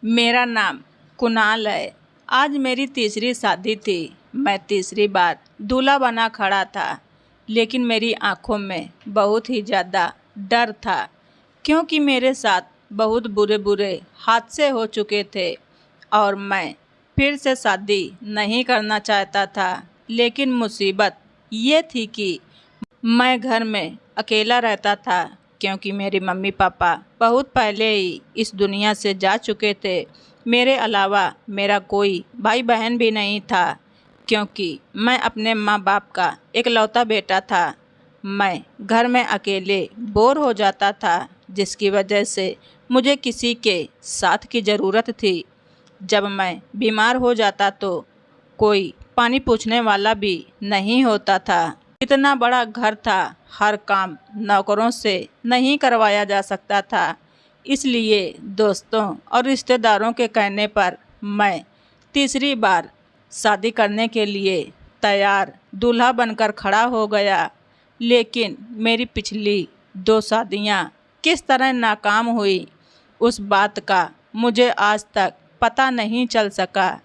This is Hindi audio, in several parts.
मेरा नाम कुणाल है। आज मेरी तीसरी शादी थी। मैं तीसरी बार दूल्हा बना खड़ा था, लेकिन मेरी आंखों में बहुत ही ज़्यादा डर था, क्योंकि मेरे साथ बहुत बुरे बुरे हादसे हो चुके थे और मैं फिर से शादी नहीं करना चाहता था। लेकिन मुसीबत ये थी कि मैं घर में अकेला रहता था, क्योंकि मेरे मम्मी पापा बहुत पहले ही इस दुनिया से जा चुके थे। मेरे अलावा मेरा कोई भाई बहन भी नहीं था, क्योंकि मैं अपने माँ बाप का इकलौता बेटा था। मैं घर में अकेले बोर हो जाता था, जिसकी वजह से मुझे किसी के साथ की ज़रूरत थी। जब मैं बीमार हो जाता तो कोई पानी पूछने वाला भी नहीं होता था। इतना बड़ा घर था, हर काम नौकरों से नहीं करवाया जा सकता था। इसलिए दोस्तों और रिश्तेदारों के कहने पर मैं तीसरी बार शादी करने के लिए तैयार दूल्हा बनकर खड़ा हो गया। लेकिन मेरी पिछली 2 शादियां किस तरह नाकाम हुई, उस बात का मुझे आज तक पता नहीं चल सका।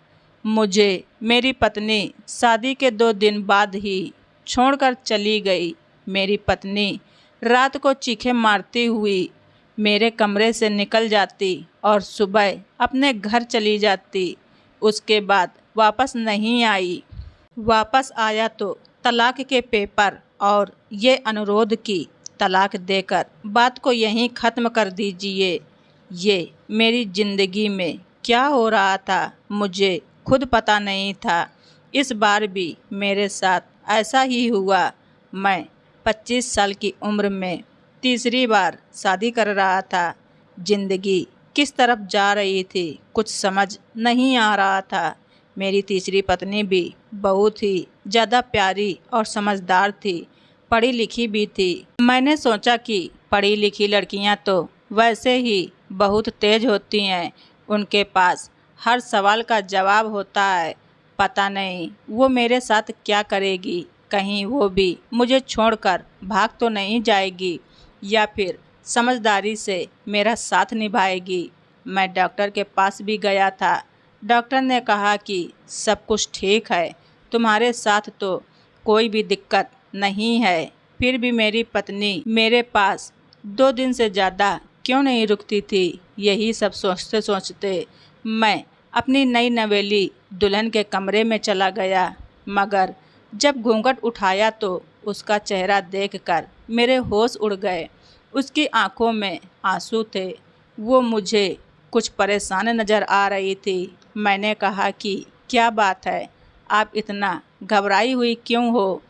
मुझे मेरी पत्नी शादी के 2 दिन बाद ही छोड़कर चली गई। मेरी पत्नी रात को चीखें मारती हुई मेरे कमरे से निकल जाती और सुबह अपने घर चली जाती। उसके बाद वापस नहीं आई। वापस आया तो तलाक के पेपर और ये अनुरोध कि तलाक देकर बात को यहीं ख़त्म कर दीजिए। ये मेरी ज़िंदगी में क्या हो रहा था, मुझे खुद पता नहीं था। इस बार भी मेरे साथ ऐसा ही हुआ। मैं 25 साल की उम्र में तीसरी बार शादी कर रहा था। ज़िंदगी किस तरफ जा रही थी, कुछ समझ नहीं आ रहा था। मेरी तीसरी पत्नी भी बहुत ही ज़्यादा प्यारी और समझदार थी, पढ़ी लिखी भी थी। मैंने सोचा कि पढ़ी लिखी लड़कियां तो वैसे ही बहुत तेज होती हैं, उनके पास हर सवाल का जवाब होता है। पता नहीं वो मेरे साथ क्या करेगी, कहीं वो भी मुझे छोड़कर भाग तो नहीं जाएगी, या फिर समझदारी से मेरा साथ निभाएगी। मैं डॉक्टर के पास भी गया था। डॉक्टर ने कहा कि सब कुछ ठीक है, तुम्हारे साथ तो कोई भी दिक्कत नहीं है। फिर भी मेरी पत्नी मेरे पास 2 दिन से ज़्यादा क्यों नहीं रुकती थी। यही सब सोचते सोचते मैं अपनी नई नवेली दुल्हन के कमरे में चला गया, मगर जब घूंघट उठाया तो उसका चेहरा देखकर मेरे होश उड़ गए। उसकी आंखों में आंसू थे। वो मुझे कुछ परेशान नज़र आ रही थी। मैंने कहा कि क्या बात है, आप इतना घबराई हुई क्यों हो?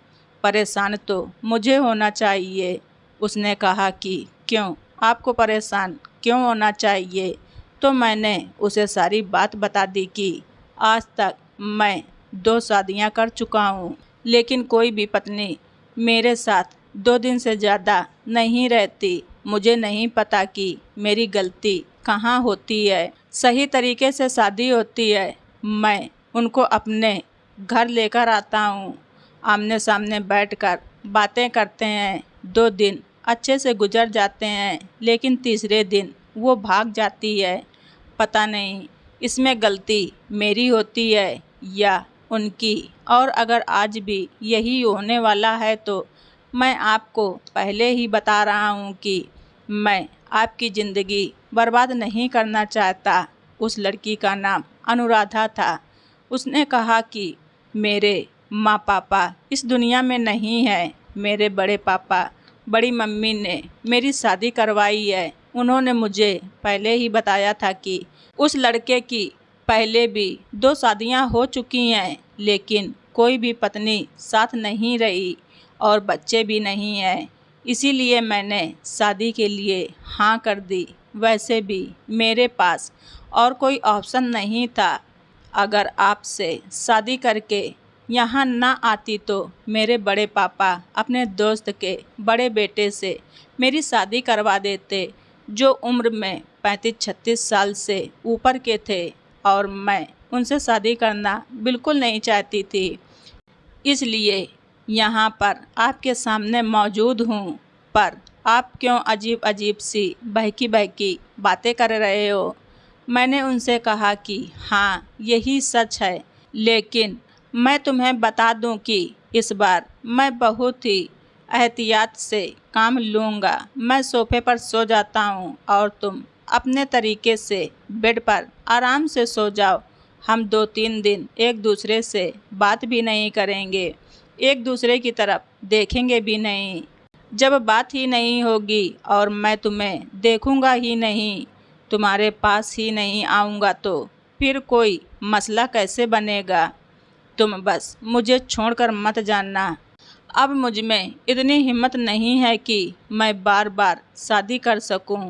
परेशान तो मुझे होना चाहिए। उसने कहा कि क्यों, आपको परेशान क्यों होना चाहिए? तो मैंने उसे सारी बात बता दी कि आज तक मैं 2 शादियां कर चुका हूँ, लेकिन कोई भी पत्नी मेरे साथ 2 दिन से ज़्यादा नहीं रहती। मुझे नहीं पता कि मेरी गलती कहाँ होती है। सही तरीके से शादी होती है, मैं उनको अपने घर लेकर आता हूँ, आमने सामने बैठकर बातें करते हैं। 2 दिन अच्छे से गुजर जाते हैं, लेकिन तीसरे दिन वो भाग जाती है। पता नहीं इसमें गलती मेरी होती है या उनकी। और अगर आज भी यही होने वाला है तो मैं आपको पहले ही बता रहा हूँ कि मैं आपकी ज़िंदगी बर्बाद नहीं करना चाहता। उस लड़की का नाम अनुराधा था। उसने कहा कि मेरे माँ पापा इस दुनिया में नहीं हैं। मेरे बड़े पापा बड़ी मम्मी ने मेरी शादी करवाई है। उन्होंने मुझे पहले ही बताया था कि उस लड़के की पहले भी 2 शादियां हो चुकी हैं, लेकिन कोई भी पत्नी साथ नहीं रही और बच्चे भी नहीं हैं। इसीलिए मैंने शादी के लिए हाँ कर दी। वैसे भी मेरे पास और कोई ऑप्शन नहीं था। अगर आपसे शादी करके यहाँ ना आती तो मेरे बड़े पापा अपने दोस्त के बड़े बेटे से मेरी शादी करवा देते, जो उम्र में 35-36 साल से ऊपर के थे, और मैं उनसे शादी करना बिल्कुल नहीं चाहती थी। इसलिए यहाँ पर आपके सामने मौजूद हूँ। पर आप क्यों अजीब अजीब सी बहकी बहकी बातें कर रहे हो? मैंने उनसे कहा कि हाँ, यही सच है, लेकिन मैं तुम्हें बता दूं कि इस बार मैं बहुत ही एहतियात से काम लूँगा। मैं सोफे पर सो जाता हूँ और तुम अपने तरीके से बेड पर आराम से सो जाओ। हम 2-3 दिन एक दूसरे से बात भी नहीं करेंगे, एक दूसरे की तरफ देखेंगे भी नहीं। जब बात ही नहीं होगी और मैं तुम्हें देखूंगा ही नहीं, तुम्हारे पास ही नहीं आऊँगा, तो फिर कोई मसला कैसे बनेगा। तुम बस मुझे छोड़कर मत जाना। अब मुझ में इतनी हिम्मत नहीं है कि मैं बार बार शादी कर सकूं।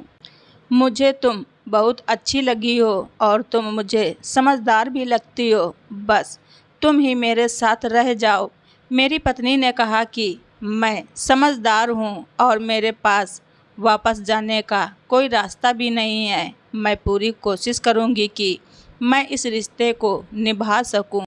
मुझे तुम बहुत अच्छी लगी हो और तुम मुझे समझदार भी लगती हो। बस तुम ही मेरे साथ रह जाओ। मेरी पत्नी ने कहा कि मैं समझदार हूँ और मेरे पास वापस जाने का कोई रास्ता भी नहीं है। मैं पूरी कोशिश करूँगी कि मैं इस रिश्ते को निभा सकूँ।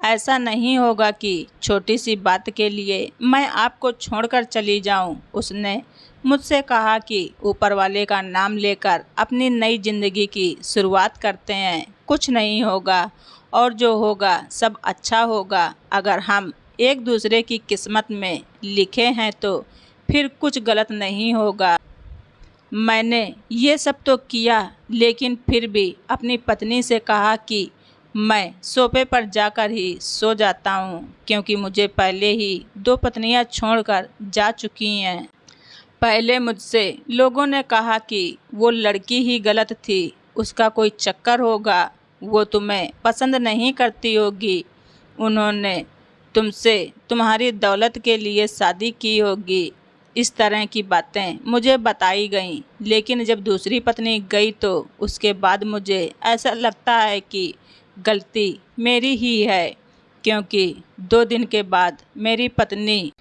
ऐसा नहीं होगा कि छोटी सी बात के लिए मैं आपको छोड़कर चली जाऊं। उसने मुझसे कहा कि ऊपर वाले का नाम लेकर अपनी नई ज़िंदगी की शुरुआत करते हैं। कुछ नहीं होगा और जो होगा सब अच्छा होगा। अगर हम एक दूसरे की किस्मत में लिखे हैं तो फिर कुछ गलत नहीं होगा। मैंने ये सब तो किया, लेकिन फिर भी अपनी पत्नी से कहा कि मैं सोफे पर जाकर ही सो जाता हूँ, क्योंकि मुझे पहले ही 2 पत्नियाँ छोड़कर जा चुकी हैं। पहले मुझसे लोगों ने कहा कि वो लड़की ही गलत थी, उसका कोई चक्कर होगा, वो तुम्हें पसंद नहीं करती होगी, उन्होंने तुमसे तुम्हारी दौलत के लिए शादी की होगी। इस तरह की बातें मुझे बताई गईं। लेकिन जब दूसरी पत्नी गई तो उसके बाद मुझे ऐसा लगता है कि गलती मेरी ही है, क्योंकि 2 दिन के बाद मेरी पत्नी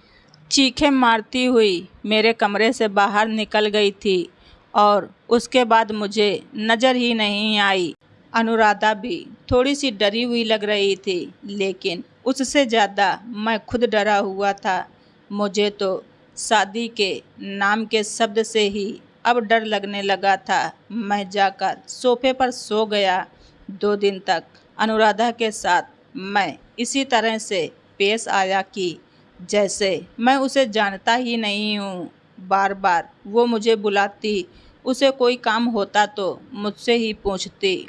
चीखें मारती हुई मेरे कमरे से बाहर निकल गई थी और उसके बाद मुझे नज़र ही नहीं आई। अनुराधा भी थोड़ी सी डरी हुई लग रही थी, लेकिन उससे ज़्यादा मैं खुद डरा हुआ था। मुझे तो शादी के नाम के शब्द से ही अब डर लगने लगा था। मैं जाकर सोफे पर सो गया। 2 दिन तक अनुराधा के साथ मैं इसी तरह से पेश आया कि जैसे मैं उसे जानता ही नहीं हूँ। बार बार वो मुझे बुलाती, उसे कोई काम होता तो मुझसे ही पूछती।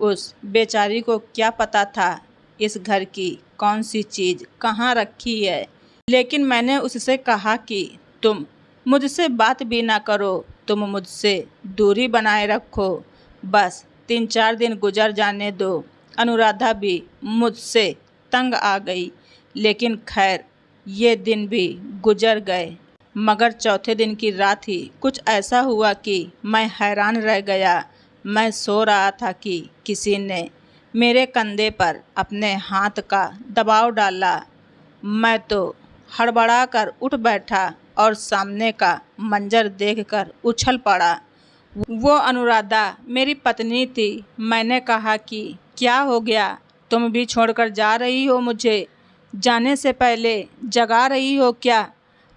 उस बेचारी को क्या पता था इस घर की कौन सी चीज़ कहाँ रखी है। लेकिन मैंने उससे कहा कि तुम मुझसे बात भी ना करो, तुम मुझसे दूरी बनाए रखो, बस 3-4 दिन गुजर जाने दो। अनुराधा भी मुझसे तंग आ गई, लेकिन खैर ये दिन भी गुजर गए। मगर चौथे दिन की रात ही कुछ ऐसा हुआ कि मैं हैरान रह गया। मैं सो रहा था कि किसी ने मेरे कंधे पर अपने हाथ का दबाव डाला। मैं तो हड़बड़ा कर उठ बैठा और सामने का मंजर देखकर उछल पड़ा। वो अनुराधा मेरी पत्नी थी। मैंने कहा कि क्या हो गया, तुम भी छोड़कर जा रही हो मुझे? जाने से पहले जगा रही हो क्या?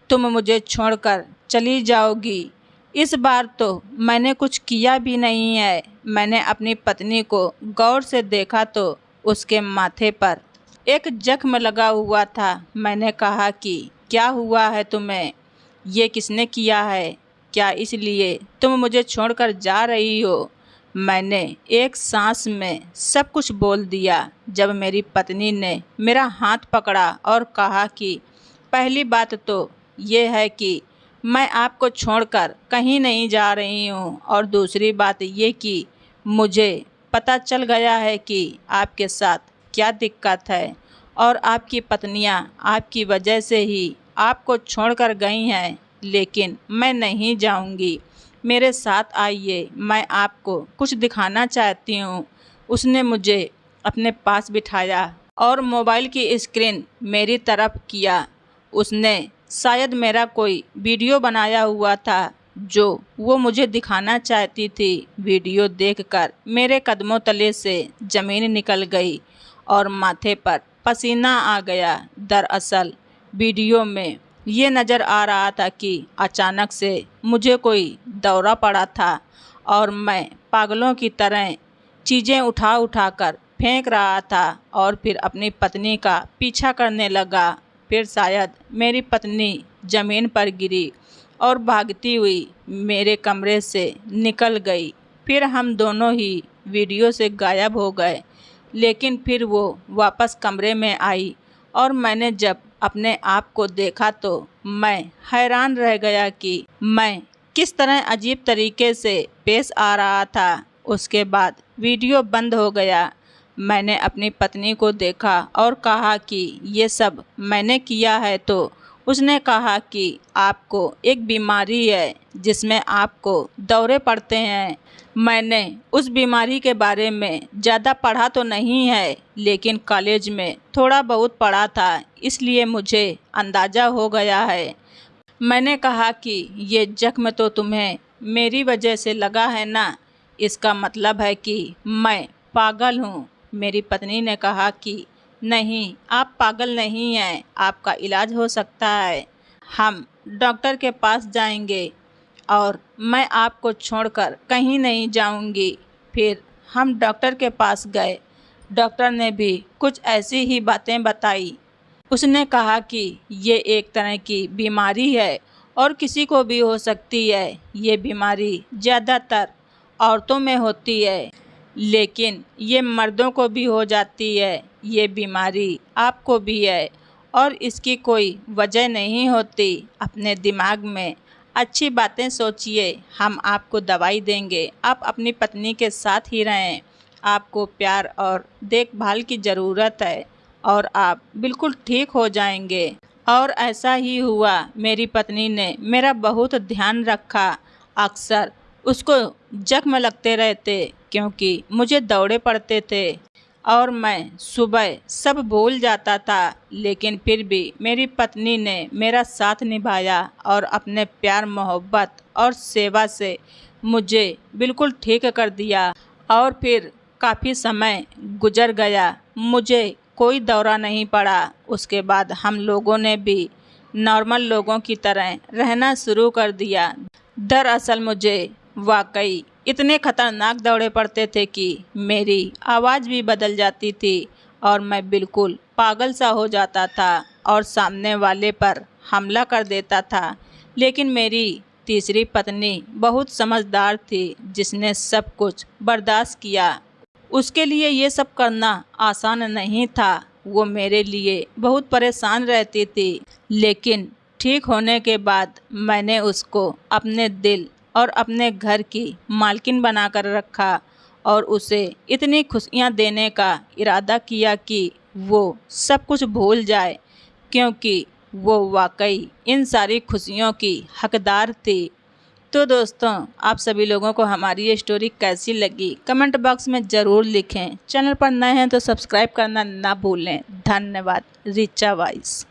तुम मुझे छोड़कर चली जाओगी? इस बार तो मैंने कुछ किया भी नहीं है। मैंने अपनी पत्नी को गौर से देखा तो उसके माथे पर एक जख्म लगा हुआ था। मैंने कहा कि क्या हुआ है तुम्हें? ये किसने किया है? क्या इसलिए तुम मुझे छोड़कर जा रही हो? मैंने एक सांस में सब कुछ बोल दिया। जब मेरी पत्नी ने मेरा हाथ पकड़ा और कहा कि पहली बात तो ये है कि मैं आपको छोड़कर कहीं नहीं जा रही हूँ, और दूसरी बात ये कि मुझे पता चल गया है कि आपके साथ क्या दिक्कत है और आपकी पत्नियाँ आपकी वजह से ही आपको छोड़कर गई हैं। लेकिन मैं नहीं जाऊंगी, मेरे साथ आइए, मैं आपको कुछ दिखाना चाहती हूँ। उसने मुझे अपने पास बिठाया और मोबाइल की स्क्रीन मेरी तरफ किया। उसने शायद मेरा कोई वीडियो बनाया हुआ था जो वो मुझे दिखाना चाहती थी। वीडियो देखकर मेरे कदमों तले से ज़मीन निकल गई और माथे पर पसीना आ गया। दरअसल वीडियो में ये नज़र आ रहा था कि अचानक से मुझे कोई दौरा पड़ा था और मैं पागलों की तरह चीज़ें उठा उठा कर फेंक रहा था और फिर अपनी पत्नी का पीछा करने लगा। फिर शायद मेरी पत्नी ज़मीन पर गिरी और भागती हुई मेरे कमरे से निकल गई। फिर हम दोनों ही वीडियो से गायब हो गए। लेकिन फिर वो वापस कमरे में आई और मैंने जब अपने आप को देखा तो मैं हैरान रह गया कि मैं किस तरह अजीब तरीके से पेश आ रहा था। उसके बाद वीडियो बंद हो गया। मैंने अपनी पत्नी को देखा और कहा कि ये सब मैंने किया है, तो उसने कहा कि आपको एक बीमारी है जिसमें आपको दौरे पड़ते हैं। मैंने उस बीमारी के बारे में ज़्यादा पढ़ा तो नहीं है, लेकिन कॉलेज में थोड़ा बहुत पढ़ा था, इसलिए मुझे अंदाज़ा हो गया है। मैंने कहा कि ये जख्म तो तुम्हें मेरी वजह से लगा है ना, इसका मतलब है कि मैं पागल हूँ। मेरी पत्नी ने कहा कि नहीं, आप पागल नहीं हैं, आपका इलाज हो सकता है। हम डॉक्टर के पास जाएंगे और मैं आपको छोड़कर कहीं नहीं जाऊंगी। फिर हम डॉक्टर के पास गए। डॉक्टर ने भी कुछ ऐसी ही बातें बताई। उसने कहा कि ये एक तरह की बीमारी है और किसी को भी हो सकती है। ये बीमारी ज़्यादातर औरतों में होती है, लेकिन ये मर्दों को भी हो जाती है। ये बीमारी आपको भी है और इसकी कोई वजह नहीं होती। अपने दिमाग में अच्छी बातें सोचिए, हम आपको दवाई देंगे। आप अपनी पत्नी के साथ ही रहें। आपको प्यार और देखभाल की ज़रूरत है और आप बिल्कुल ठीक हो जाएंगे। और ऐसा ही हुआ। मेरी पत्नी ने मेरा बहुत ध्यान रखा। अक्सर उसको जख्म लगते रहते क्योंकि मुझे दौरे पड़ते थे और मैं सुबह सब भूल जाता था। लेकिन फिर भी मेरी पत्नी ने मेरा साथ निभाया और अपने प्यार, मोहब्बत और सेवा से मुझे बिल्कुल ठीक कर दिया। और फिर काफ़ी समय गुजर गया, मुझे कोई दौरा नहीं पड़ा। उसके बाद हम लोगों ने भी नॉर्मल लोगों की तरह रहना शुरू कर दिया। दरअसल मुझे वाकई इतने खतरनाक दौरे पड़ते थे कि मेरी आवाज़ भी बदल जाती थी और मैं बिल्कुल पागल सा हो जाता था और सामने वाले पर हमला कर देता था। लेकिन मेरी तीसरी पत्नी बहुत समझदार थी, जिसने सब कुछ बर्दाश्त किया। उसके लिए ये सब करना आसान नहीं था। वो मेरे लिए बहुत परेशान रहती थी, लेकिन ठीक होने के बाद मैंने उसको अपने दिल और अपने घर की मालकिन बनाकर रखा और उसे इतनी खुशियाँ देने का इरादा किया कि वो सब कुछ भूल जाए, क्योंकि वो वाकई इन सारी खुशियों की हकदार थी। तो दोस्तों, आप सभी लोगों को हमारी ये स्टोरी कैसी लगी कमेंट बॉक्स में ज़रूर लिखें। चैनल पर नए हैं तो सब्सक्राइब करना ना भूलें। धन्यवाद। रिचा वाइस।